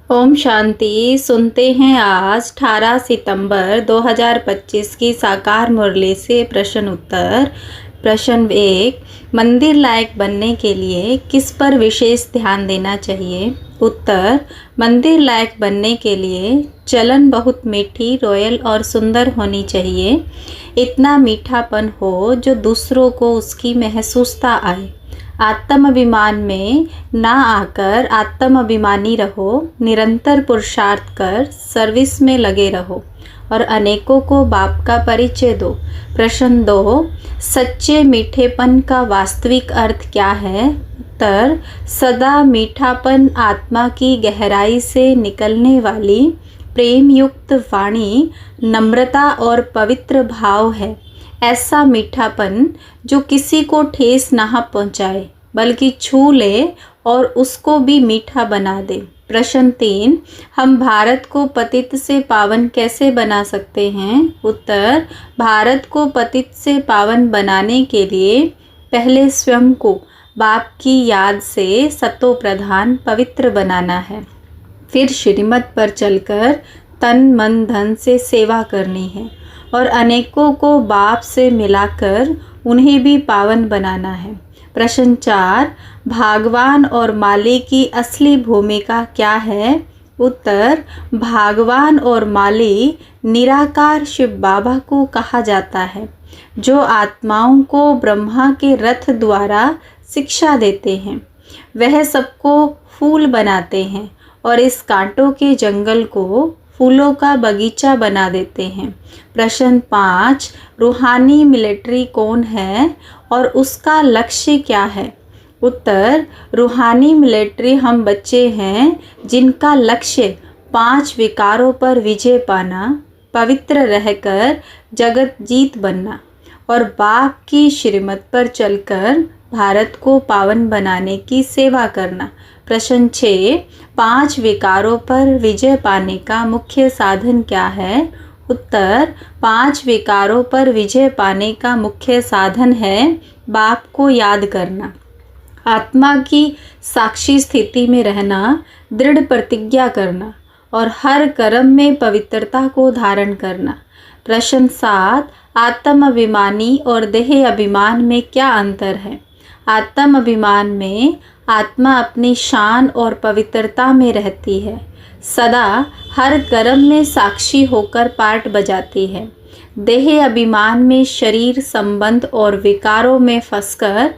ओम शांति। सुनते हैं आज 18 सितंबर 2025 की साकार मुरली से प्रश्न उत्तर। प्रश्न 1, मंदिर लायक बनने के लिए किस पर विशेष ध्यान देना चाहिए? उत्तर, मंदिर लायक बनने के लिए चलन बहुत मीठी, रॉयल और सुंदर होनी चाहिए। इतना मीठापन हो जो दूसरों को उसकी महसूसता आए। आत्माभिमान में ना आकर आत्माभिमानी रहो। निरंतर पुरुषार्थ कर सर्विस में लगे रहो और अनेकों को बाप का परिचय दो। प्रश्न 2, सच्चे मीठेपन का वास्तविक अर्थ क्या है? उत्तर, सदा मीठापन आत्मा की गहराई से निकलने वाली प्रेम युक्त वाणी, नम्रता और पवित्र भाव है। ऐसा मीठापन जो किसी को ठेस ना पहुँचाए बल्कि छू ले और उसको भी मीठा बना दे। प्रश्न 3, हम भारत को पतित से पावन कैसे बना सकते हैं? उत्तर, भारत को पतित से पावन बनाने के लिए पहले स्वयं को बाप की याद से सतो प्रधान पवित्र बनाना है। फिर श्रीमत पर चलकर तन मन धन से सेवा करनी है और अनेकों को बाप से मिलाकर उन्हें भी पावन बनाना है। प्रश्न 4, भगवान और माली की असली भूमिका क्या है? उत्तर, भगवान और माली निराकार शिव बाबा को कहा जाता है, जो आत्माओं को ब्रह्मा के रथ द्वारा शिक्षा देते हैं। वह सबको फूल बनाते हैं और इस कांटों के जंगल को फूलों का बगीचा बना देते हैं। प्रश्न 5, रूहानी मिलिट्री कौन है और उसका लक्ष्य क्या है? उत्तर, रूहानी मिलिट्री हम बच्चे हैं जिनका लक्ष्य 5 विकारों पर विजय पाना, पवित्र रहकर जगत जीत बनना और बाप की श्रीमत पर चलकर भारत को पावन बनाने की सेवा करना। प्रश्न 6, 5 विकारों पर विजय पाने का मुख्य साधन क्या है? उत्तर, 5 विकारों पर विजय पाने का मुख्य साधन है बाप को याद करना, आत्मा की साक्षी स्थिति में रहना, दृढ़ प्रतिज्ञा करना और हर कर्म में पवित्रता को धारण करना। प्रश्न 7, आत्माभिमानी और देह अभिमान में क्या अंतर है? आत्माभिमान में आत्मा अपनी शान और पवित्रता में रहती है, सदा हर कर्म में साक्षी होकर पार्ट बजाती है। देह अभिमान में शरीर संबंध और विकारों में फंसकर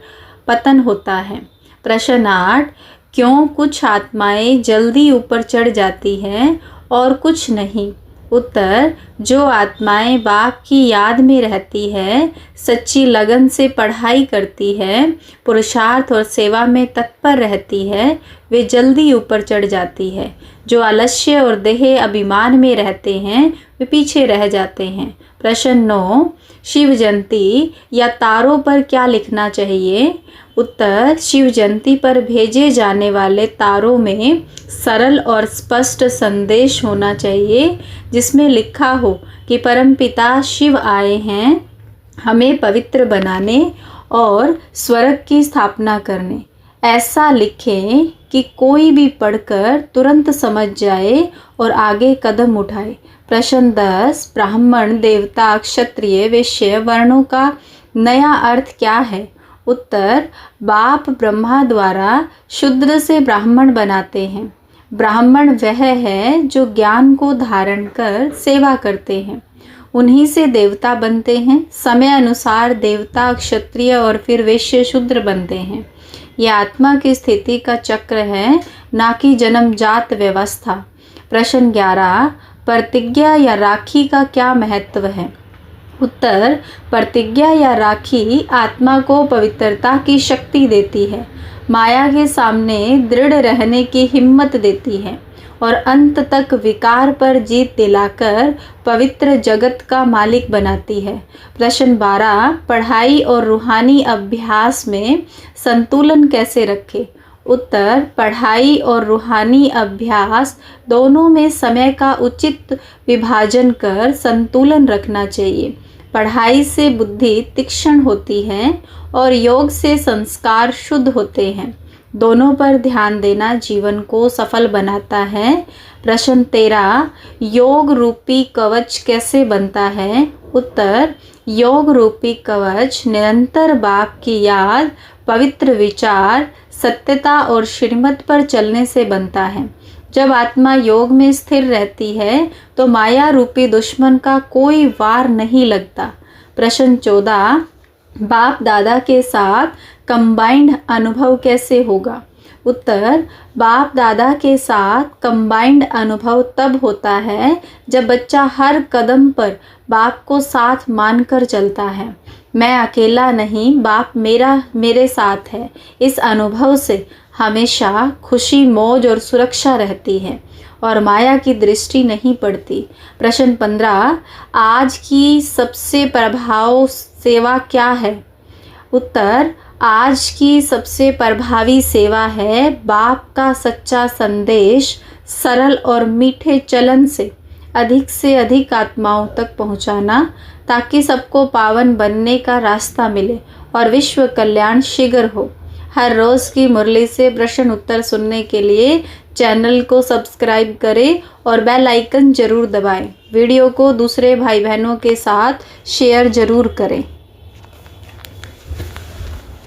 पतन होता है। प्रश्न 8, क्यों कुछ आत्माएं जल्दी ऊपर चढ़ जाती हैं और कुछ नहीं? उत्तर, जो आत्माएं बाप की याद में रहती है, सच्ची लगन से पढ़ाई करती है, पुरुषार्थ और सेवा में तत्पर रहती है, वे जल्दी ऊपर चढ़ जाती है। जो आलस्य और देह अभिमान में रहते हैं वे पीछे रह जाते हैं। प्रश्न 9, शिव जयंती या तारों पर क्या लिखना चाहिए? उत्तर, शिव जयंती पर भेजे जाने वाले तारों में सरल और स्पष्ट संदेश होना चाहिए, जिसमें लिखा हो कि परमपिता शिव आए हैं हमें पवित्र बनाने और स्वर्ग की स्थापना करने। ऐसा लिखें कि कोई भी पढ़कर तुरंत समझ जाए और आगे कदम उठाए। प्रश्न 10, ब्राह्मण, देवता, क्षत्रिय, वैश्य वर्णों का नया अर्थ क्या है? उत्तर, बाप ब्रह्मा द्वारा शूद्र से ब्राह्मण बनाते हैं। ब्राह्मण वह है जो ज्ञान को धारण कर सेवा करते हैं, उन्हीं से देवता बनते हैं। समय अनुसार देवता, क्षत्रिय और फिर वैश्य शूद्र बनते हैं। यह आत्मा की स्थिति का चक्र है, ना कि जन्मजात व्यवस्था। प्रश्न 11, प्रतिज्ञा या राखी का क्या महत्व है? उत्तर, प्रतिज्ञा या राखी आत्मा को पवित्रता की शक्ति देती है, माया के सामने दृढ़ रहने की हिम्मत देती है और अंत तक विकार पर जीत दिलाकर पवित्र जगत का मालिक बनाती है। प्रश्न 12, पढ़ाई और रूहानी अभ्यास में संतुलन कैसे रखें? उत्तर, पढ़ाई और रूहानी अभ्यास दोनों में समय का उचित विभाजन कर संतुलन रखना चाहिए। पढ़ाई से बुद्धि तीक्ष्ण होती है और योग से संस्कार शुद्ध होते हैं। दोनों पर ध्यान देना जीवन को सफल बनाता है। प्रश्न 13, योग रूपी कवच कैसे बनता है? उत्तर, योग रूपी कवच निरंतर बाप की याद, पवित्र विचार, सत्यता और श्रीमत पर चलने से बनता है। जब आत्मा योग में स्थिर रहती है तो माया रूपी दुश्मन का कोई वार नहीं लगता। प्रश्न 14, बाप दादा के साथ कंबाइंड अनुभव कैसे होगा? उत्तर, बाप दादा के साथ कंबाइंड अनुभव तब होता है जब बच्चा हर कदम पर बाप को साथ मानकर चलता है। मैं अकेला नहीं, बाप मेरे साथ है। इस अनुभव से हमेशा खुशी, मौज और सुरक्षा रहती है और माया की दृष्टि नहीं पड़ती। प्रश्न 15, आज की सबसे प्रभाव सेवा क्या है? उत्तर, आज की सबसे प्रभावी सेवा है बाप का सच्चा संदेश सरल और मीठे चलन से अधिक आत्माओं तक पहुंचाना, ताकि सबको पावन बनने का रास्ता मिले और विश्व कल्याण शीघ्र हो। हर रोज़ की मुरली से प्रश्न उत्तर सुनने के लिए चैनल को सब्सक्राइब करें और बेल आइकन जरूर दबाएं। वीडियो को दूसरे भाई बहनों के साथ शेयर जरूर करें।